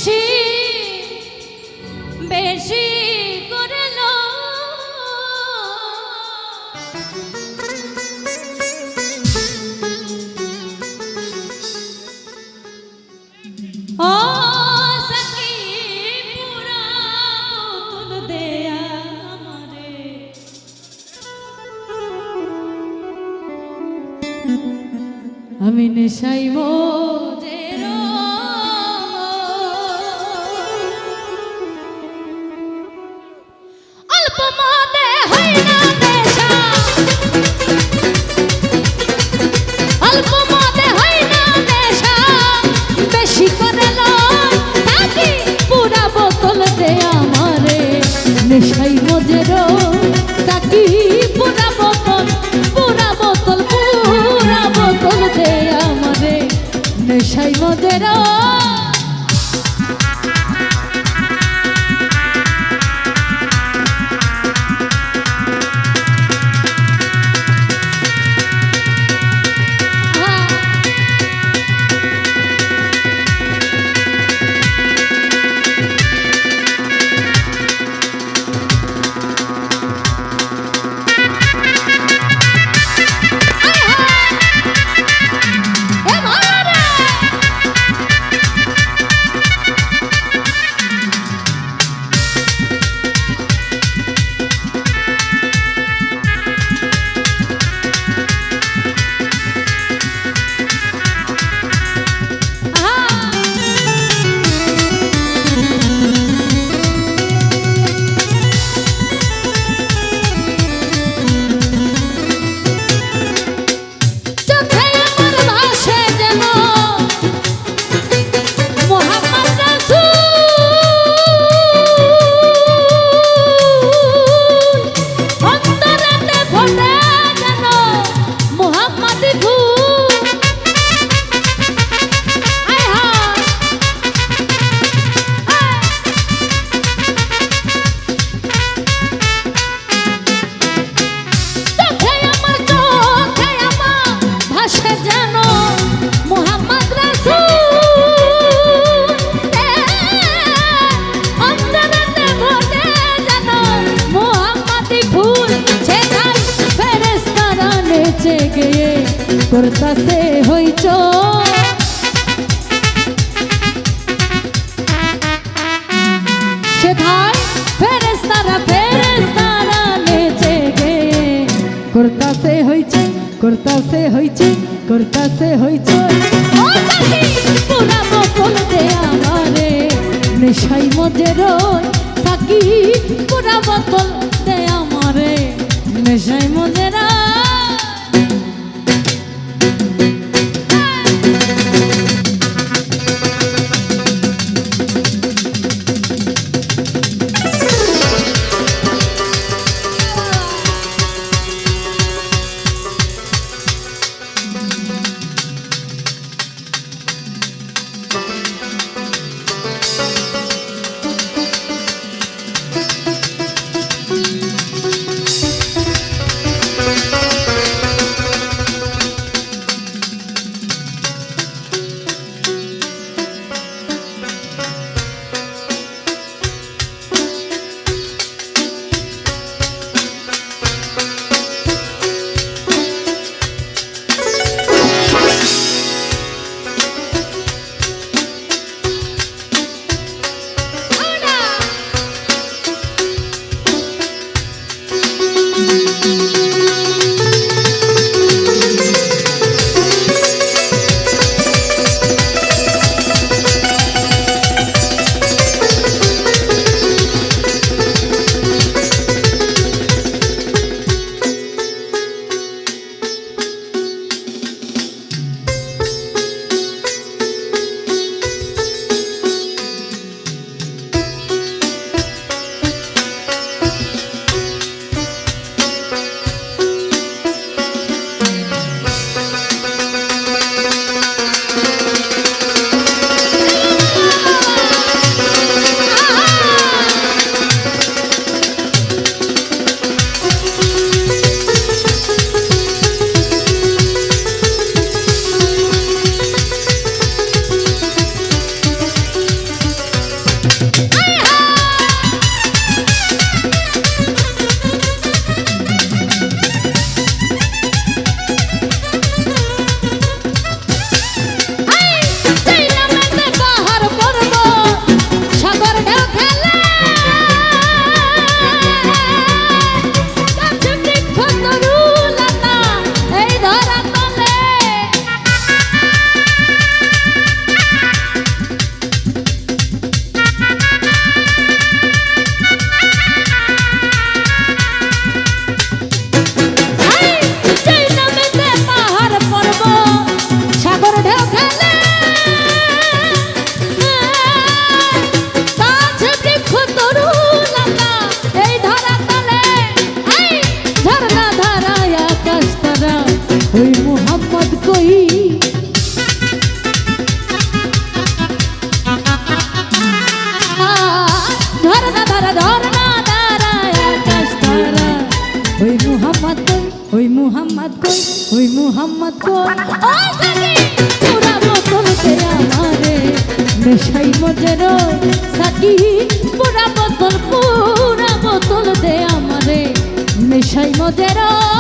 বেশি বেশি করে লো ও সখী পুরা তুল দেয়া আমারে আমি নেশাই মোজের অল্প মদে হয় না নেশা অল্প মদে হয় না নেশা বেশি করে লয় সাকি পুরা বোতল দে আমারে নেশাই মোজের সাকি পুরা বোতল পুরা বোতল পুরা বোতল দে আমারে নেশাই মোজের করতাছে হইচ সেথায় ফেরেশতারা নেচে গে করতাছে হইচে করতাছে হইচে করতাছে হইচে ও সাথী পুরা বোতল দে আমারে নেশাই মোজের সাকি পুরা বোতল দে আমারে নেশাই মোজের মোহাম্মদ কই ও সাকি পুরা বোতল দে আমারে নেশাই মজে রয় সাকি পুরা বোতল দে আমারে নেশাই মজে রয়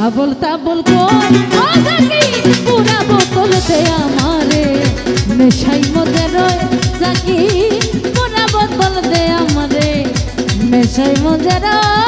আবল তাবল কই ও সাকি পুরা বোতল দে আমারে নেশাই মজে রয় সাকি পুরা বোতল দে আমারে নেশাই মজে রয়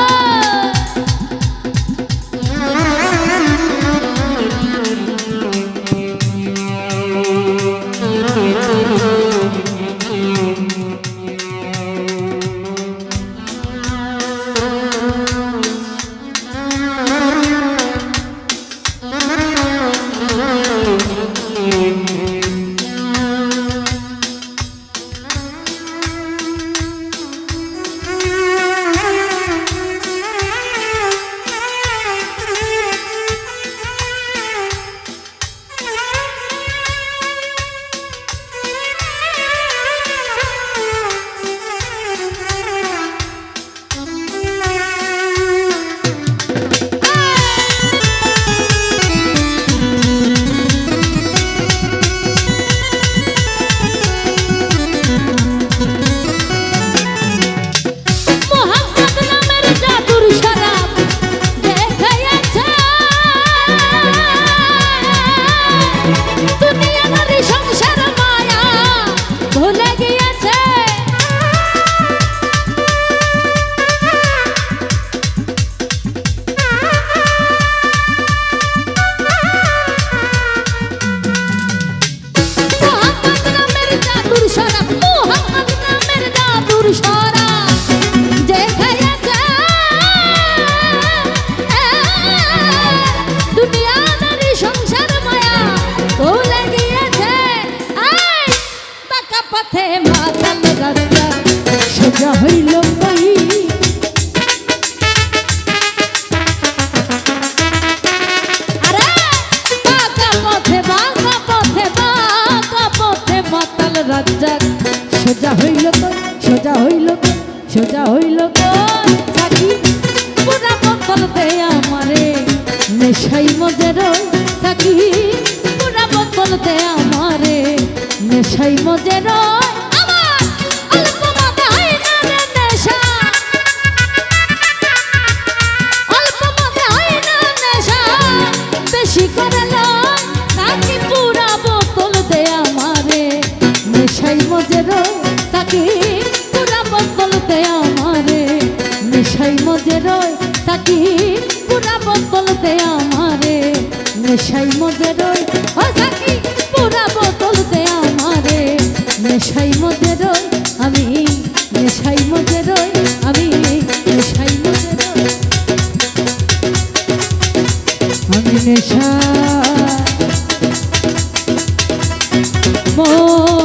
সোজা হইল তো সোজা হইল তো সোজা হইল তো সাকি পুরা বোতল দে আমারে নেশাই মজে রয় সাকি পুরা বোতল দে আমারে নেশাই মজে রয় আমার অল্প মতে হয় না রে নেশা অল্প মতে হয় না নেশা বেশি করে লয় সাকি পুরা বোতল দে আমারে নেশাই মজে রয় সাকি পুরা বোতল দে আমারে নেশাই মজে রয় সাকি পুরা বোতল দে আমারে নেশাই মজে রয় ও সাকি পুরা বোতল নেশা মন